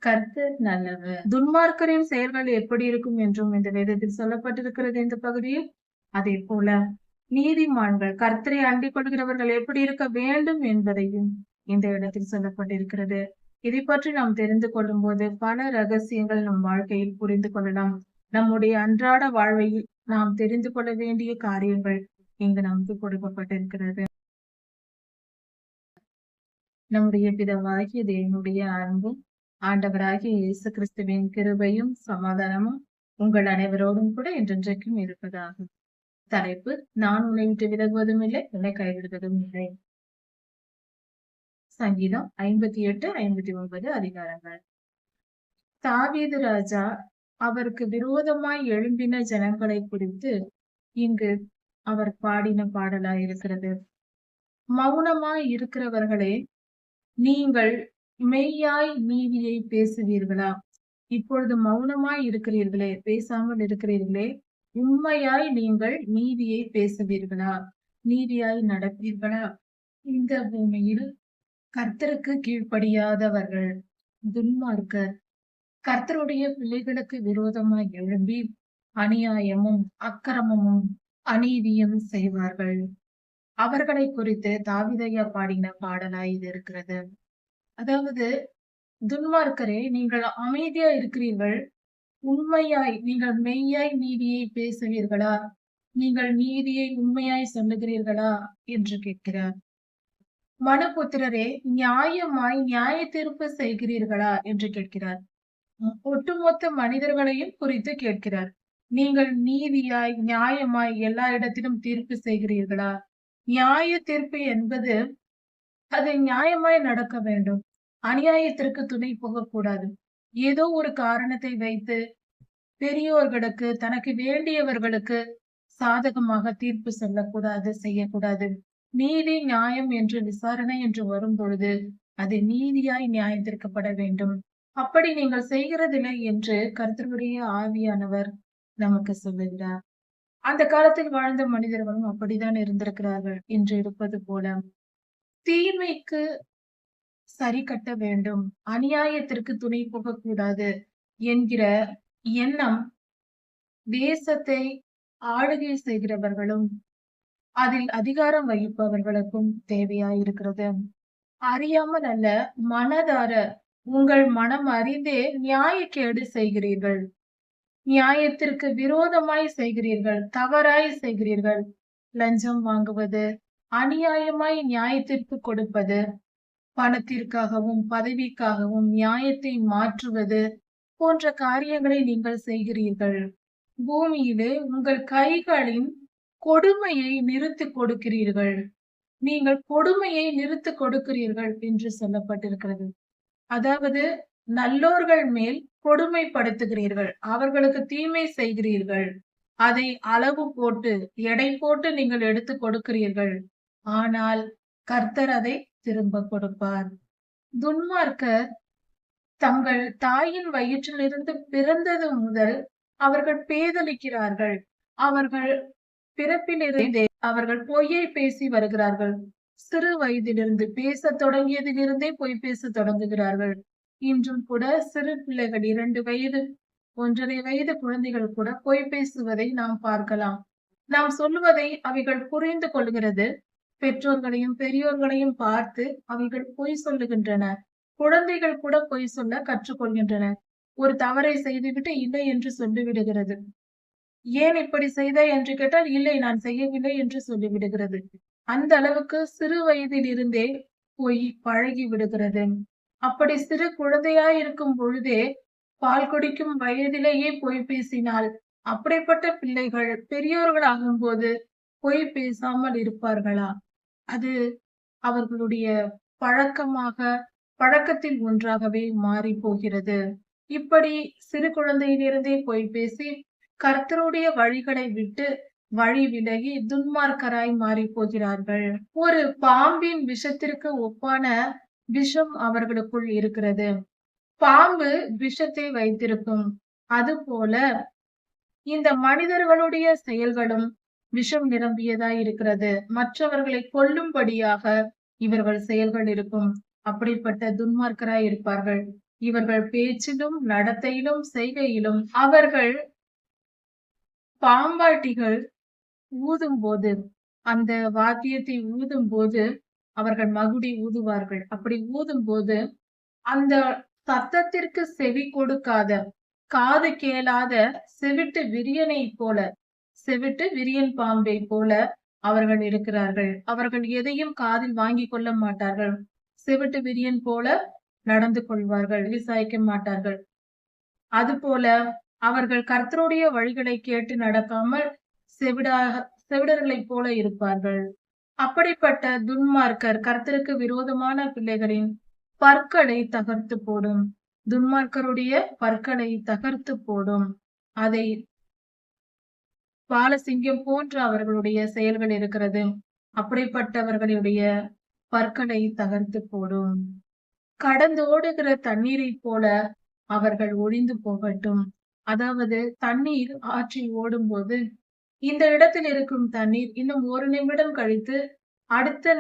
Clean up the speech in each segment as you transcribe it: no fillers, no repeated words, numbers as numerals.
கர்த்தர் நல்லவர். துன்மார்க்கரின் செயல்கள் எப்படி இருக்கும் என்றும் இந்த வேதத்தில் சொல்லப்பட்டிருக்கிறது இந்த பகுதியில். அதே போல நீதிமான்கள் கர்த்தரை அண்டிக் கொள்கிறவர்கள் எப்படி இருக்க வேண்டும் என்பதையும் இந்த இடத்தில் சொல்லப்பட்டிருக்கிறது. இதை பற்றி நாம் தெரிந்து கொள்ளும் போது பல ரகசியங்கள் நம் வாழ்க்கையில் புரிந்து கொள்ளலாம். நம்முடைய அன்றாட வாழ்வையில் நாம் தெரிந்து கொள்ள வேண்டிய காரியங்கள் இங்கு நமக்கு கொடுக்கப்பட்டிருக்கிறது. நம்முடைய பிதாவாகிய தேவனுடைய அன்பும் ஆண்டவராகிய இயேசு கிறிஸ்துவின் கிருபையும் சமாதானமும் உங்கள் அனைவரோடும் கூட என்றென்றைக்கும் இருப்பதாகும். தலைப்பு: நான் உன்னை விட்டு விலகுவதும் இல்லை, உன்னை கைவிடுவதும் இல்லை. சங்கீதம் 58, 59 அதிகாரங்கள். தாவீது ராஜா அவருக்கு விரோதமாய் எழும்பின ஜனங்களை குறித்து இங்கு அவர் பாடின பாடலாய் இருக்கிறது. மௌனமாய் இருக்கிறவர்களே, நீங்கள் மெய்யாய் நீதியை பேசுவீர்களா? இப்பொழுது மௌனமாய் இருக்கிறீர்களே, பேசாமல் இருக்கிறீர்களே, உண்மையாய் நீங்கள் நீதியை பேசுவீர்களா? நீதியாய் நடப்பீர்களா? இந்த பூமியில் கர்த்தருக்கு கீழ்ப்படியாதவர்கள் துன்மார்க்கர் கர்த்தருடைய பிள்ளைகளுக்கு விரோதமாய் எழும்பி அநியாயமும் அக்கிரமமும் அநீதியும் செய்வார்கள். அவர்களை குறித்து தாவீதையா பாடின பாடலாய் இது இருக்கிறது. அதாவது, துன்மார்க்கரே, நீங்கள் அமைதியா இருக்கிறீர்கள், உண்மையாய் நீங்கள் மெய்யாய் நீதியை பேசுவீர்களா? நீங்கள் நீதியை உண்மையாய் சொல்லுகிறீர்களா என்று கேட்கிறார். மனுபுத்திரரே, நியாயமாய் நியாய தீர்ப்பு செய்கிறீர்களா என்று கேட்கிறார். ஒட்டுமொத்த மனிதர்களையும் குறித்து கேட்கிறார். நீங்கள் நீதியாய் நியாயமாய் எல்லா இடத்திலும் தீர்ப்பு செய்கிறீர்களா? நியாய தீர்ப்பு என்பது அது நியாயமாய் நடக்க வேண்டும். அநியாயத்திற்கு துணை போகக்கூடாது. ஏதோ ஒரு காரணத்தை வைத்து பெரியோர்களுக்கு, தனக்கு வேண்டியவர்களுக்கு சாதகமாக தீர்ப்பு சொல்லக்கூடாது, செய்யக்கூடாது. நீதி நியாயம் என்று விசாரணை என்று வரும் பொழுது அது நீதியாய் நியாயத்திற்கப்பட வேண்டும். அப்படி நீங்கள் செய்கிறதில்லை என்று கர்த்தருடைய ஆவியானவர் நமக்கு சொல்லுகிறார். அந்த காலத்தில் வாழ்ந்த மனிதர்களும் அப்படித்தான் இருந்திருக்கிறார்கள் என்று இருப்பது போல. தீமைக்கு சரி கட்ட வேண்டும், அநியாயத்திற்கு துணை போகக்கூடாது என்கிற எண்ணம் தேசத்தை ஆளுகை செய்கிறவர்களும் அதில் அதிகாரம் வகிப்பவர்களுக்கும் தேவையாயிருக்கிறது. அறியாமல் அல்ல, மனதார உங்கள் மனம் அறிந்தே நியாயக்கேடு செய்கிறீர்கள். நியாயத்திற்கு விரோதமாய் செய்கிறீர்கள், தவறாய் செய்கிறீர்கள். லஞ்சம் வாங்குவது, அநியாயமாய் நியாயத்திற்கு கொடுப்பது, பணத்திற்காகவும் பதவிக்காகவும் நியாயத்தை மாற்றுவது போன்ற காரியங்களை நீங்கள் செய்கிறீர்கள். பூமியிலே உங்கள் கைகளின் கொடுமையை நிறுத்தி கொடுக்கிறீர்கள். நீங்கள் கொடுமையை நிறுத்தி கொடுக்கிறீர்கள் என்று சொல்லப்பட்டிருக்கிறது. அதாவது, நல்லோர்கள் மேல் கொடுமைப்படுத்துகிறீர்கள், அவர்களுக்கு தீமை செய்கிறீர்கள். அதை அளவு போட்டு, எடை போட்டு நீங்கள் எடுத்து கொடுக்கிறீர்கள். ஆனால் கர்த்தர் அதை திரும்ப கொடுப்பார். துன்மார்க்கர் தங்கள் தாயின் வயிற்றிலிருந்து பிறந்தது முதல் அவர்கள் பேதலிக்கிறார்கள். அவர்கள் பிறப்பிலிருந்தே அவர்கள் பொய்யை பேசி வருகிறார்கள். சிறு வயதிலிருந்து பேச தொடங்கியதிலிருந்தே பொய் பேச தொடங்குகிறார்கள். இன்றும் கூட சிறு பிள்ளைகள், 2 வயது 1.5 வயது குழந்தைகள் கூட பொய் பேசுவதை நாம் பார்க்கலாம். நாம் சொல்லுவதை அவைகள் புரிந்து கொள்கிறது. பெற்றோர்களையும் பெரியோர்களையும் பார்த்து அவைகள் பொய் சொல்லுகின்றன. குழந்தைகள் கூட பொய் சொல்ல கற்றுக்கொள்கின்றன. ஒரு தவறை செய்துவிட்டு இல்லை என்று சொல்லிவிடுகிறது. ஏன் இப்படி செய்தாய் என்று கேட்டால், இல்லை, நான் செய்யவில்லை என்று சொல்லிவிடுகிறது. அந்த அளவுக்கு சிறு வயதில் இருந்தே பொய் பழகி விடுகிறது. அப்படி சிறு குழந்தையாய் இருக்கும் பொழுதே, பால் குடிக்கும் வயதிலேயே பொய் பேசினால், அப்படிப்பட்ட பிள்ளைகள் பெரியோர்கள் ஆகும்போது பொய் பேசாமல் இருப்பார்களா? அது அவர்களுடைய பழக்கத்தில் ஒன்றாகவே மாறி போகிறது. இப்படி சிறு குழந்தையிலிருந்தே பொய் பேசி கர்த்தருடைய வழிகளை விட்டு வழி விலகி துன்மார்க்கராய் மாறி போகிறார்கள். ஒரு பாம்பின் விஷத்திற்கு ஒப்பான விஷம் அவர்களுக்குள் இருக்கிறது. பாம்பு விஷத்தை வைத்திருக்கும். அதுபோல இந்த மனிதர்களுடைய செயல்களும் விஷம் நிரம்பியதாய் இருக்கிறது. மற்றவர்களை கொல்லும்படியாக இவர்கள் செயல்கள் இருக்கும். அப்படிப்பட்ட துன்மார்க்கராய் இருப்பார்கள். இவர்கள் பேச்சிலும் நடத்தையிலும் செய்கையிலும் அவர்கள் பாம்பாட்டிகள் ஊதும் போது, அந்த வாத்தியத்தை ஊதும் போது அவர்கள் மகுடி ஊதுவார்கள். அப்படி ஊதும் போது அந்த சத்தத்திற்கு செவி கொடுக்காத, காது கேளாத செவிட்டு விரியனை போல, செவிட்டு விரியன் பாம்பை போல அவர்கள் இருக்கிறார்கள். அவர்கள் எதையும் காதில் வாங்கிக் கொள்ள மாட்டார்கள். செவிட்டு விரியன் போல நடந்து கொள்வார்கள், விசாரிக்க மாட்டார்கள். அதுபோல அவர்கள் கர்த்தருடைய வழிகளை கேட்டு நடக்காமல் செவிடர்களைப் போல இருப்பார்கள். அப்படிப்பட்ட துன்மார்க்கர் கர்த்தருக்கு விரோதமான பிள்ளைகளின் பற்களை தகர்த்து போடும். துன்மார்க்கருடைய பற்களை தகர்த்து போடும். அதை பாலசிங்கம் போன்ற அவர்களுடைய செயல்கள் இருக்கிறது. அப்படிப்பட்டவர்களுடைய பற்களை தகர்த்து போடும். கடந்தோடுகிற தண்ணீரை போல அவர்கள் ஒழிந்து போகட்டும். அதாவது தண்ணீர் ஆற்றில் ஓடும் போது இந்த இடத்தில் இருக்கும் தண்ணீர் இன்னும் ஒரு நிமிடம் கழித்து அடுத்த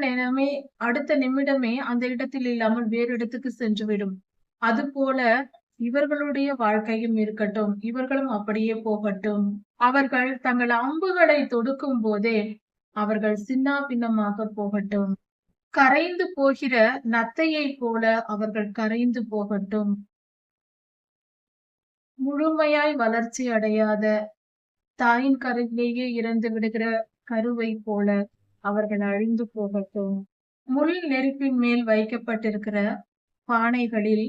நிமிடமே அந்த இடத்தில் இல்லாமல் வேறு இடத்துக்கு சென்றுவிடும். அது போல இவர்களுடைய வாழ்க்கையும் இருக்கட்டும். இவர்களும் அப்படியே போகட்டும். அவர்கள் தங்கள் அம்புகளை தொடுக்கும் போதே அவர்கள் சின்னா பின்னமாக போகட்டும். கரைந்து போகிற நத்தையை போல அவர்கள் கரைந்து போகட்டும். முழுமையாய் வளர்ச்சி அடையாத தாயின் கருவிலேயே இறந்து விடுகிற கருவை போல அவர்கள் அழிந்து போகட்டும். முள் நெருப்பின் மேல் வைக்கப்பட்டிருக்கிற பானைகளில்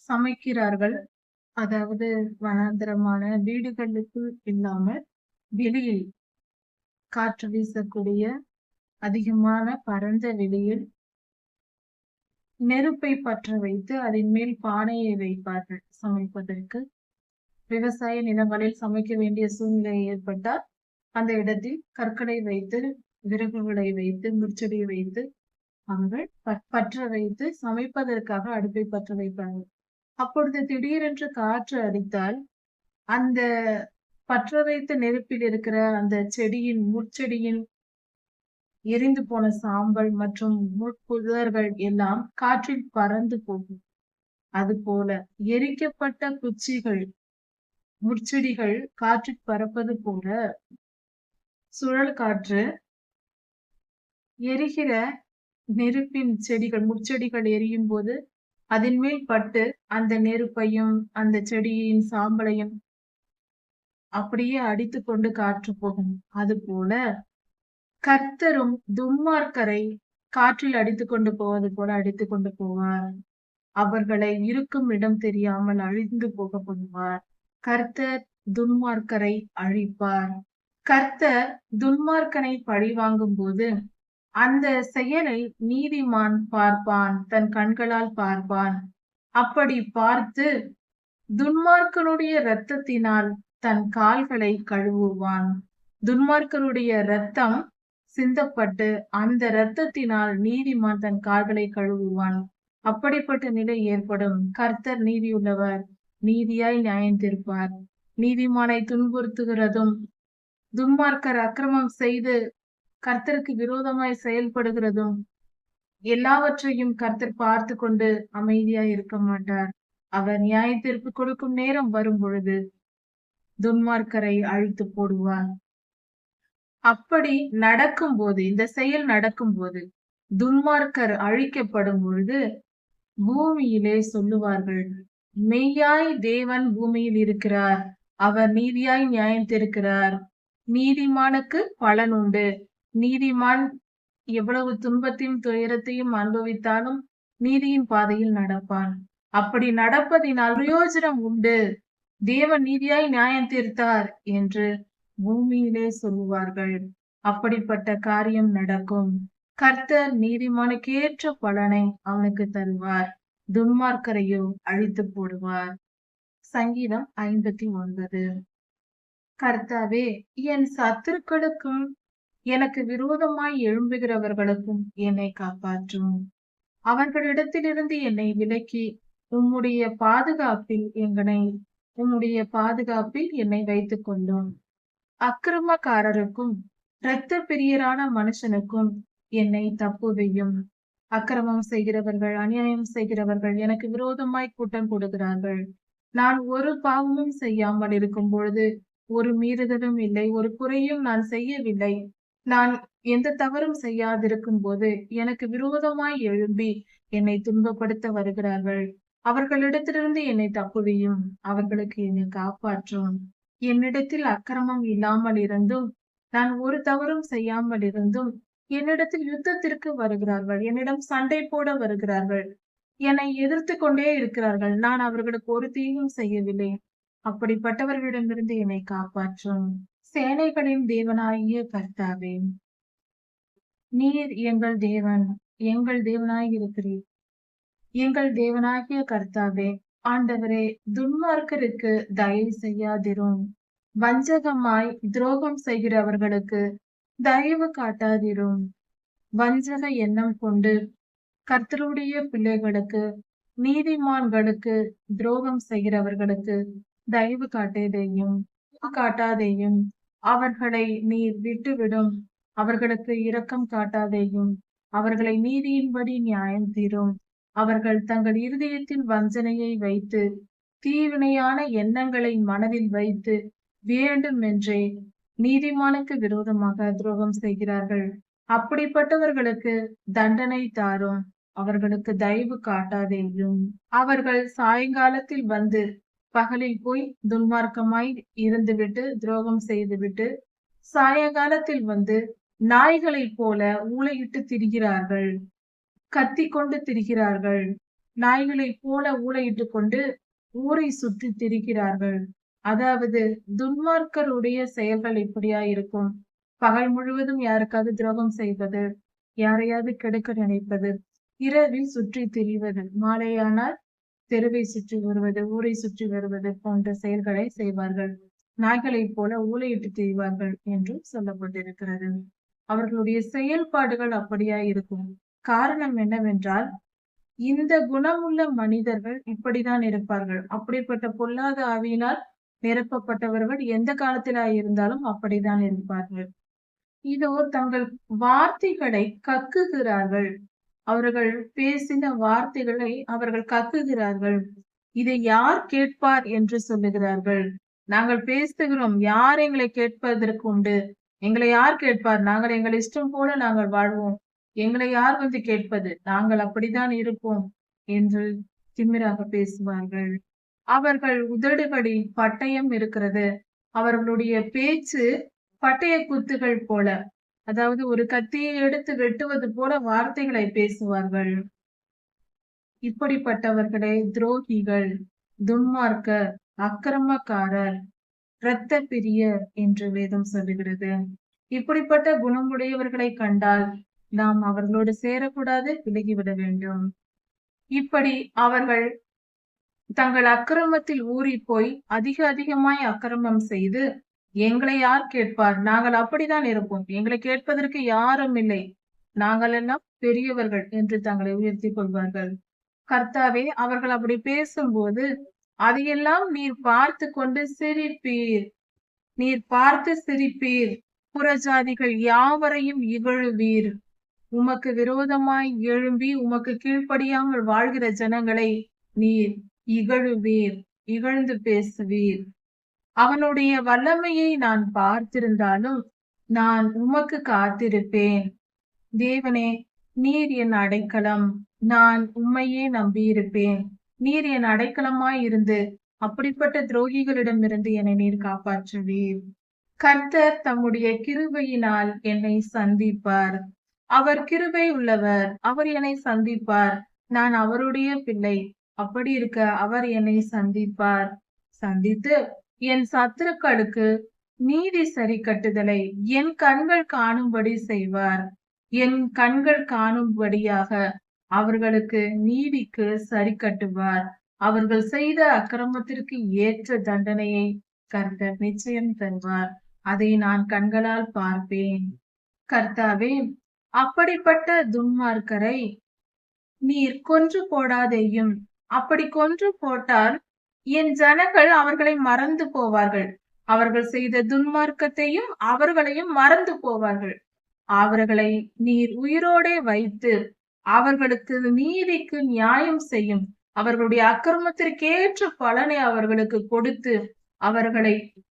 சமைக்கிறார்கள். அதாவது வனாந்தரமான வீடுகளுக்கு இல்லாமல் வெளியில் காற்று வீசக்கூடிய அதிகமான பரந்த வெளியில் நெருப்பை பற்ற வைத்து அதன் மேல் பானையை வைப்பார்கள் சமைப்பதற்கு. விவசாய நிலங்களில் சமைக்க வேண்டிய சூழ்நிலை ஏற்பட்டால் அந்த இடத்தில் கற்களை வைத்து, விறகுகளை வைத்து, முச்செடியை வைத்து அவர்கள் பற்ற வைத்து சமைப்பதற்காக அடுப்பை பற்ற வைப்பார்கள். அப்பொழுது திடீரென்று காற்று அடித்தால் அந்த பற்ற வைத்த நெருப்பில் இருக்கிற அந்த முட்செடியின் எரிந்து போன சாம்பல் மற்றும் முட்புதர்கள் எல்லாம் காற்றில் பறந்து போகும். அதுபோல எரிக்கப்பட்ட முட்செடிகள் காற்றில் பறப்பது போல சுழல் காற்று எரிகிற நெருப்பின் முட்செடிகள் எரியும் போது அதன் மேல் பட்டு அந்த நெருப்பையும் அந்த செடியின் சாம்பலையும் அப்படியே அடித்து கொண்டு காற்று போகும். அது போல கர்த்தரும் துன்மார்க்கரை காற்றில் அடித்து கொண்டு போவது போல அடித்து கொண்டு போவார். அவர்களை இருக்கும் இடம் தெரியாமல் அழிந்து போக பண்ணுவார். கர்த்தர் துன்மார்க்கரை அழிப்பார். கர்த்தர் துன்மார்க்கனை பழி வாங்கும் போது அந்த செயலை நீதிமான் பார்ப்பான், தன் கண்களால் பார்ப்பான். அப்படி பார்த்து துன்மார்க்கனுடைய இரத்தத்தினால் தன் கால்களை கழுவுவான். துன்மார்க்கருடைய இரத்தம் சிந்தப்பட்டு அந்த இரத்தத்தினால் நீதிமான் தன் கால்களை கழுவுவான். அப்படிப்பட்ட நிலை ஏற்படும். கர்த்தர் நீதியுள்ளவர், நீதியாய் நியாயம் தீர்ப்பார். நீதிமானை துன்புறுத்துகிறதும் துன்மார்க்கர் அக்கிரமம் செய்து கர்த்தருக்கு விரோதமாய் செயல்படுகிறதும் எல்லாவற்றையும் கர்த்தர் பார்த்து கொண்டு அமைதியாய் இருக்க மாட்டார். அவர் நியாய தீர்ப்பு கொடுக்கும் நேரம் வரும் பொழுது துன்மார்க்கரை அழித்து போடுவார். அப்படி நடக்கும் போது, இந்த செயல் நடக்கும் போது, துன்மார்க்கர் அழிக்கப்படும் பொழுது பூமியிலே சொல்லுவார்கள், மெய்யாய் தேவன் பூமியில் இருக்கிறார், அவர் நீதியாய் நியாயம் தீர்க்கிறார், நீதிமானுக்கு பலன் உண்டு. நீதிமான் எவ்வளவு துன்பத்தையும் துயரத்தையும் அனுபவித்தாலும் நீதியின் பாதையில் நடப்பான். அப்படி நடப்பதினால் பிரயோஜனம் உண்டு, தேவன் நீதியாய் நியாயம் தீர்த்தார் என்று பூமியிலே சொல்லுவார்கள். அப்படிப்பட்ட காரியம் நடக்கும். கர்த்தர் நீதிமானுக்கேற்ற பலனை அவனுக்கு தருவார், துன்மார்க்கரையோ அழித்து போடுவார். சங்கீதம் 59. கர்த்தாவே, என் சத்துருக்களுக்கும் எனக்கு விரோதமாய் எழும்புகிறவர்களுக்கும் என்னை காப்பாற்றும். அவர்களிடத்திலிருந்து என்னை விலக்கி உம்முடைய பாதுகாப்பில் என்னை வைத்துக் கொள்ளும். அக்கிரமக்காரருக்கும் இரத்த பிரியரான மனுஷனுக்கும் என்னை தப்புவியும். அக்கிரமம் செய்கிறவர்கள், அநியாயம் செய்கிறவர்கள் எனக்கு விரோதமாய் கூட்டம் கூடுகிறார்கள். நான் ஒரு பாவமும் செய்யாமல் இருக்கும் பொழுது, ஒரு மீறுதலும் இல்லை, ஒரு குறையும் நான் செய்யவில்லை. நான் எந்த தவறும் செய்யாதிருக்கும் போது, எனக்கு விரோதமாய் எழும்பி என்னை துன்பப்படுத்த வருகிறார்கள். அவர்களிடத்திலிருந்து என்னை தப்புவியும், அவர்களுக்கு என்னை காப்பாற்றும். என்னிடத்தில் அக்கிரமம் இல்லாமல் இருந்தும், நான் ஒரு தவறும் செய்யாமல் இருந்தும், என்னிடத்தில் யுத்தத்திற்கு வருகிறார்கள். என்னிடம் சண்டை போட வருகிறார்கள். என்னை எதிர்த்து கொண்டே இருக்கிறார்கள். நான் அவர்களுக்கு ஒரு தீங்கும் செய்யவில்லை. அப்படிப்பட்டவர்களிடமிருந்து என்னை காப்பாற்றும். சேனைகளின் தேவனாகிய கர்த்தாவே, நீர் எங்கள் தேவன், எங்கள் தேவனாய் இருக்கிறீர். எங்கள் தேவனாகிய கர்த்தாவே, ஆண்டவரே, துன்மார்க்கருக்கு தயவு செய்யாதிரும். வஞ்சகமாய் துரோகம் செய்கிறவர்களுக்கு தயவு காட்டாதிரும். வஞ்சக எண்ணம் கொண்டு கர்த்தருடைய பிள்ளைகளுக்கு, நீதிமான்களுக்கு துரோகம் செய்கிறவர்களுக்கு தயவு காட்டாதேயும். அவர்களை நீர் விட்டுவிடும். அவர்களுக்கு இரக்கம் காட்டாதேயும். அவர்களை நீதியின்படி நியாயம் தீரும். அவர்கள் தங்கள் இருதயத்தில் வஞ்சனையை வைத்து, தீவினையான எண்ணங்களை மனதில் வைத்து, வேண்டுமென்றே நீதிமானுக்கு விரோதமாக துரோகம் செய்கிறார்கள். அப்படிப்பட்டவர்களுக்கு தண்டனை தாரும். அவர்களுக்கு தயவு காட்டாதேயும். அவர்கள் சாயங்காலத்தில் வந்து பகலில் போய் துன்மார்க்கமாய் இருந்துவிட்டு துரோகம் செய்துவிட்டு, சாயங்காலத்தில் வந்து நாய்களைப் போல ஊளையிட்டு திரிகிறார்கள். கத்தி கொண்டு திரிகிறார்கள். நாய்களைப் போல ஊளையிட்டு கொண்டு ஊரை சுற்றி திரிகிறார்கள். அதாவது துன்மார்க்கருடைய செயல்கள் இப்படியா இருக்கும். பகல் முழுவதும் யாருக்காவது துரோகம் செய்வது, யாரையாவது கெடுக்க நினைப்பது, இரவில் சுற்றி திரிவது, மாலையானால் தெருவை சுற்றி வருவது, ஊரை சுற்றி வருவது போன்ற செயல்களை செய்வார்கள். நாய்களைப் போல ஊளையிட்டு திரிவார்கள் என்றும் சொல்லப்பட்டிருக்கிறது. அவர்களுடைய செயல்பாடுகள் அப்படியா இருக்கும். காரணம் என்னவென்றால், இந்த குணமுள்ள மனிதர்கள் இப்படிதான் இருப்பார்கள். அப்படிப்பட்ட பொல்லாத ஆவியினால் நிரப்பப்பட்டவர்கள் எந்த காலத்திலாயிருந்தாலும் அப்படிதான் இருப்பார்கள். இதோ தங்கள் வார்த்தைகளை கக்குகிறார்கள். அவர்கள் பேசின வார்த்தைகளை அவர்கள் கக்குகிறார்கள். இதை யார் கேட்பார் என்று சொல்லுகிறார்கள். நாங்கள் பேசுகிறோம், யார் எங்களை கேட்பதற்கு உண்டு? எங்களை யார் கேட்பார்? நாங்கள் எங்கள் இஷ்டம் போல நாங்கள் வாழ்வோம். எங்களை யார் வந்து கேட்பது? நாங்கள் அப்படித்தான் இருப்போம் என்று திமிராக பேசுவார்கள். அவர்கள் உதடுகளில் பட்டயம் இருக்கிறது. அவர்களுடைய பேச்சு பட்டய குத்துகள் போல, அதாவது ஒரு கத்தியை எடுத்து வெட்டுவது போல வார்த்தைகளை பேசுவார்கள். இப்படிப்பட்டவர்களே துரோகிகள், துன்மார்க்கர், அக்கிரமக்காரர், இரத்த பிரியர் என்று வேதம் சொல்லுகிறது. இப்படிப்பட்ட குணமுடையவர்களை கண்டால் நாம் அவர்களோடு சேரக்கூடாது, விலகிவிட வேண்டும். இப்படி அவர்கள் தங்கள் அக்கிரமத்தில் ஊறி போய் அதிகமாய் அக்கிரமம் செய்து, எங்களை யார் கேட்பார்? நாங்கள் அப்படித்தான் இருப்போம். எங்களை கேட்பதற்கு யாரும் இல்லை. நாங்கள் எல்லாம் பெரியவர்கள் என்று தங்களை உயர்த்திக் கொள்வார்கள். கர்த்தாவே, அவர்கள் அப்படி பேசும்போது அதையெல்லாம் நீர் பார்த்து கொண்டு சிரிப்பீர். நீர் பார்த்து சிரிப்பீர். புறஜாதிகள் யாவரையும் இகழுவீர். உமக்கு விரோதமாய் எழும்பி உமக்கு கீழ்ப்படியாமல் வாழ்கிற ஜனங்களை நீர் இகழுவீர், இகழ்ந்து பேசுவீர். அவனுடைய வல்லமையை நான் பார்த்திருந்தாலும் நான் உமக்கு காத்திருப்பேன். தேவனே, நீர் என் அடைக்கலம், நான் உம்மையே நம்பியிருப்பேன். நீர் என் அடைக்கலமாய் இருந்து அப்படிப்பட்ட துரோகிகளிடமிருந்து என்னை நீர் காப்பாற்றுவீர். கர்த்தர் தம்முடைய கிருபையினால் என்னை சந்திப்பார். அவர் கிருபை உள்ளவர். அவர் என்னை சந்திப்பார். நான் அவருடைய பிள்ளை. அப்படி இருக்க அவர் என்னை சந்திப்பார். சந்தித்து என் சத்துருக்களுக்கு நீதி சரி கட்டுதலை என் கண்கள் காணும்படி செய்வார். என் கண்கள் காணும்படியாக அவர்களுக்கு நீதிக்கு சரி கட்டுவார். அவர்கள் செய்த அக்கிரமத்திற்கு ஏற்ற தண்டனையை கர்த்தர் நிச்சயம் தருவார். அதை நான் கண்களால் பார்ப்பேன். கர்த்தாவே, அப்படிப்பட்ட துன்மார்க்கரை நீர் கொன்று போடாதேயும். அப்படி கொன்று போட்டால் என் ஜனங்கள் அவர்களை மறந்து போவார்கள். அவர்கள் செய்த துன்மார்க்கத்தையும் அவர்களையும் மறந்து போவார்கள். அவர்களை நீர் உயிரோடே வைத்து அவர்களுக்கு நீதிக்கு நியாயம் செய்யும். அவர்களுடைய அக்கிரமத்திற்கேற்ற பலனை அவர்களுக்கு கொடுத்து அவர்களை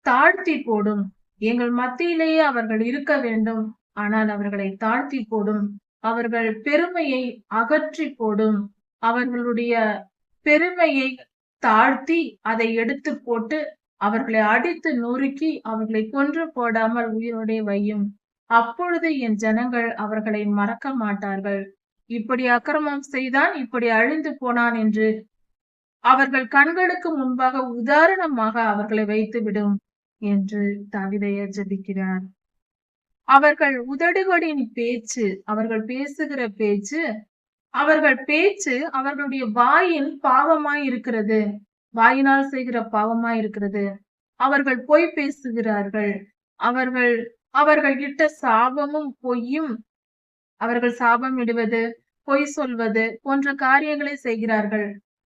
தாழ்த்தி போடும். எங்கள் மத்தியிலேயே அவர்கள் இருக்க வேண்டும், ஆனால் அவர்களை தாழ்த்தி போடும். அவர்கள் பெருமையை அகற்றி போடும். அவர்களுடைய பெருமையை தாழ்த்தி அதை எடுத்து போட்டு அவர்களை அடித்து நொறுக்கி அவர்களை கொன்று போடாமல் உயிரோடே வையும். அப்பொழுது என் ஜனங்கள் அவர்களை மறக்க மாட்டார்கள். இப்படி அக்கிரமம் செய்தான், இப்படி அழிந்து போனான் என்று அவர்கள் கண்களுக்கு முன்பாக உதாரணமாக அவர்களை வைத்துவிடும் என்று தாவீது ஜெபிக்கிறார். அவர்கள் உதடுகளின் பேச்சு, அவர்கள் பேசுகிற பேச்சு, அவர்களுடைய வாயின் பாவமாய் இருக்கிறது. வாயினால் செய்கிற பாவமாய் இருக்கிறது. அவர்கள் பொய் பேசுகிறார்கள். அவர்கள் இட்ட சாபமும் பொய்யும், அவர்கள் சாபம் இடுவது, பொய் சொல்வது போன்ற காரியங்களை செய்கிறார்கள்.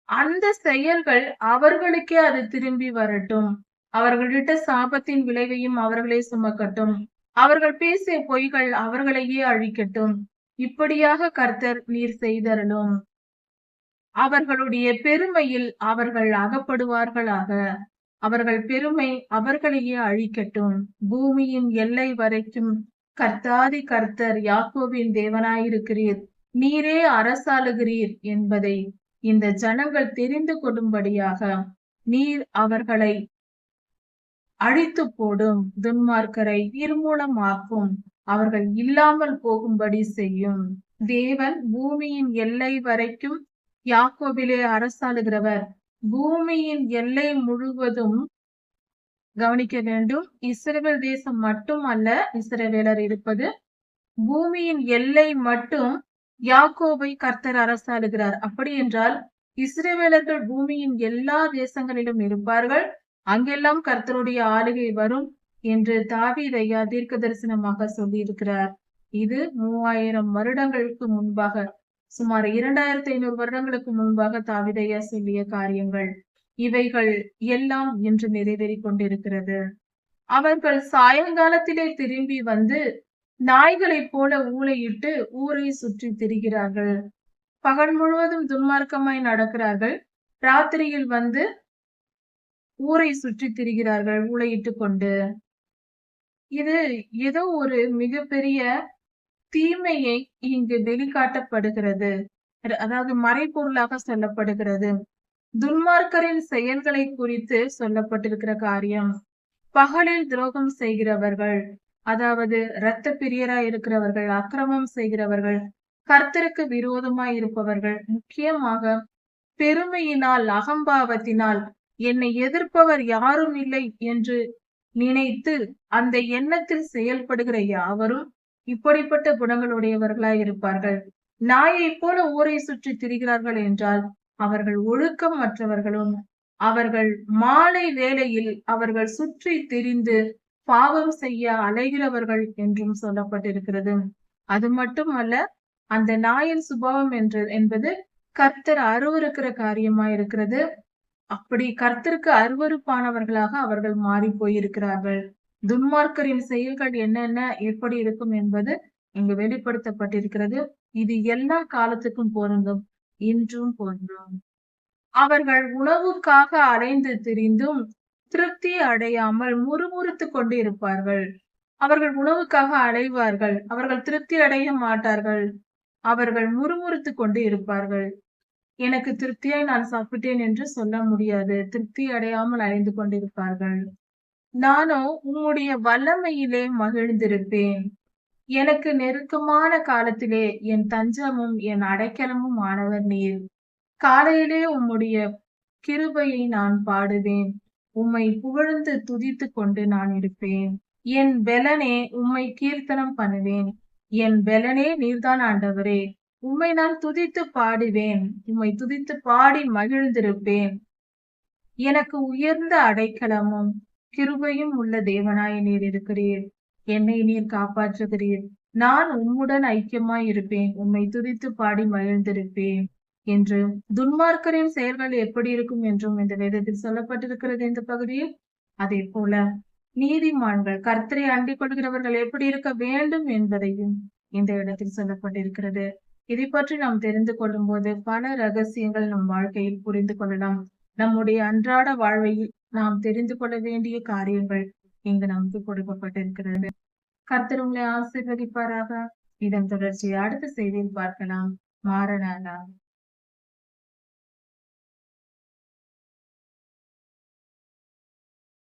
அந்த செயல்கள் அவர்களுக்கே அது திரும்பி வரட்டும். அவர்களிட்ட சாபத்தின் விளைவையும் அவர்களே சுமக்கட்டும். அவர்கள் பேசிய பொய்கள் அவர்களையே அழிக்கட்டும். இப்படியாக கர்த்தர் நீர் செய்தருளும். அவர்களுடைய பெருமையில் அவர்கள் அகப்படுவார்களாக. அவர்கள் பெருமை அவர்களையே அழிக்கட்டும். பூமியின் எல்லை வரைக்கும் கர்த்தாதி கர்த்தர் யாக்கோபின் தேவனாயிருக்கிறீர், நீரே அரசாளுகிறீர் என்பதை இந்த ஜனங்கள் தெரிந்து கொள்ளும்படியாக நீர் அவர்களை அழித்து போடும். துன்மார்க்கரை நிர்மூலமாக்கும். அவர்கள் இல்லாமல் போகும்படி செய்யும். தேவன் பூமியின் எல்லை வரைக்கும் யாக்கோபிலே அரசாளுகிறவர். பூமியின் எல்லை முழுவதும் கவனிக்க வேண்டும். இஸ்ரவேல் தேசம் மட்டும் அல்ல இஸ்ரவேலர் இருப்பது. பூமியின் எல்லை மட்டும் யாக்கோபை கர்த்தர் அரசாளுகிறார். அப்படி என்றால் இஸ்ரவேலர்கள் பூமியின் எல்லா தேசங்களிலும் இருப்பார்கள். அங்கெல்லாம் கர்த்தருடைய ஆளுகை வரும் என்று தாவீது தீர்க்க தரிசனமாக சொல்லி இருக்கிறார். இது 3000 வருடங்களுக்கு முன்பாக, சுமார் 2500 வருடங்களுக்கு முன்பாக தாவீது சொல்லிய காரியங்கள். இவைகள் எல்லாம் இன்று நிறைவேறிக் கொண்டிருக்கிறது. அவர்கள் சாயங்காலத்திலே திரும்பி வந்து நாய்களைப் போல ஊளையிட்டு ஊரை சுற்றி திரிகிறார்கள். பகல் முழுவதும் துன்மார்க்கமாய் நடக்கிறார்கள். ராத்திரியில் வந்து ஊரை சுற்றி திரிகிறார்கள் ஊளையிட்டு கொண்டு. இது ஏதோ ஒரு மிகப்பெரிய தீமையை இங்கு வெளிக்காட்டப்படுகிறது. அதாவது மறைபொருளாக சொல்லப்படுகிறது. துன்மார்க்கரின் செயல்களை குறித்து சொல்லப்பட்டிருக்கிற காரியம். பகலில் துரோகம் செய்கிறவர்கள், அதாவது இரத்த பிரியராய் இருக்கிறவர்கள், அக்கிரமம் செய்கிறவர்கள், கர்த்தருக்கு விரோதமாய் இருப்பவர்கள், முக்கியமாக பெருமையினால் அகம்பாவத்தினால் என்னை எதிர்ப்பவர் யாரும் இல்லை என்று நினைத்து அந்த எண்ணத்தில் செயல்படுகிற யாவரும் இப்படிப்பட்ட குணங்களுடையவர்களாய் இருப்பார்கள். நாயை போல ஊரை சுற்றி திரிகிறார்கள் என்றால் அவர்கள் ஒழுக்கம் மற்றவர்களும், அவர்கள் மாலை வேளையில் அவர்கள் சுற்றி திரிந்து பாவம் செய்ய அலைகிறவர்கள் என்றும் சொல்லப்பட்டிருக்கிறது. அது மட்டுமல்ல, அந்த நாயின் சுபாவம் என்பது கர்த்தர் அருவருக்கிற காரியமாயிருக்கிறது. அப்படி கர்த்தருக்கு அருவருப்பானவர்களாக அவர்கள் மாறி போயிருக்கிறார்கள். துன்மார்க்கரின் செயல்கள் என்னென்ன எப்படி இருக்கும் என்பது இங்கு வெளிப்படுத்தப்பட்டிருக்கிறது. இது எல்லா காலத்துக்கும் பொருந்தும், இன்றும் பொருந்தும். அவர்கள் உணவுக்காக அலைந்து திரிந்தும் திருப்தி அடையாமல் முறுமுறுத்து கொண்டு இருப்பார்கள். அவர்கள் உணவுக்காக அலைவார்கள், அவர்கள் திருப்தி அடைய மாட்டார்கள். அவர்கள் முறுமுறுத்து கொண்டு இருப்பார்கள். எனக்கு திருப்தியாய் நான் சாப்பிட்டேன் என்று சொல்ல முடியாது. திருப்தி அடையாமல் அலைந்து கொண்டிருப்பார்கள். நானோ உம்முடைய வல்லமையிலே மகிழ்ந்திருப்பேன். எனக்கு நெருக்கமான காலத்திலே என் தஞ்சமும் என் அடைக்கலமும் ஆனவர் நீர். காலையிலே உம்முடைய கிருபையை நான் பாடுவேன். உம்மை புகழ்ந்து துதித்து கொண்டு நான் இருப்பேன். என் பெலனே உம்மை கீர்த்தனம் பண்ணுவேன். என் பெலனே நீர்தான் ஆண்டவரே. உம்மை நான் துதித்து பாடுவேன். உம்மை துதித்து பாடி மகிழ்ந்திருப்பேன். எனக்கு உயர்ந்த அடைக்கலமும் கிருபையும் உள்ள தேவனாய் நீர் இருக்கிறீர். என்னை நீர் காப்பாற்றுகிறீர். நான் உம்முடன் ஐக்கியமாய் இருப்பேன். உம்மை துதித்து பாடி மகிழ்ந்திருப்பேன் என்று துன்மார்க்கரின் செயல்கள் எப்படி இருக்கும் என்றும் இந்த வேதத்தில் சொல்லப்பட்டிருக்கிறது இந்த பகுதியில். அதே போல நீதிமான்கள், கர்த்தரை அண்டிக் கொள்கிறவர்கள் எப்படி இருக்க வேண்டும் என்பதையும் இந்த இடத்தில் சொல்லப்பட்டிருக்கிறது. இதை பற்றி நாம் தெரிந்து கொள்ளும் போது பல ரகசியங்கள் நம் வாழ்க்கையில் புரிந்து கொள்ளலாம். நம்முடைய அன்றாட வாழ்வில் நாம் தெரிந்து கொள்ள வேண்டிய காரியங்கள் இங்கு நமக்கு கொடுக்கப்பட்டிருக்கிறது. கர்த்தர் உங்களை ஆசீர்வதிப்பாராக. இதன் தொடர்ச்சியை அடுத்த செய்தியில் பார்க்கலாம். மாறனாக.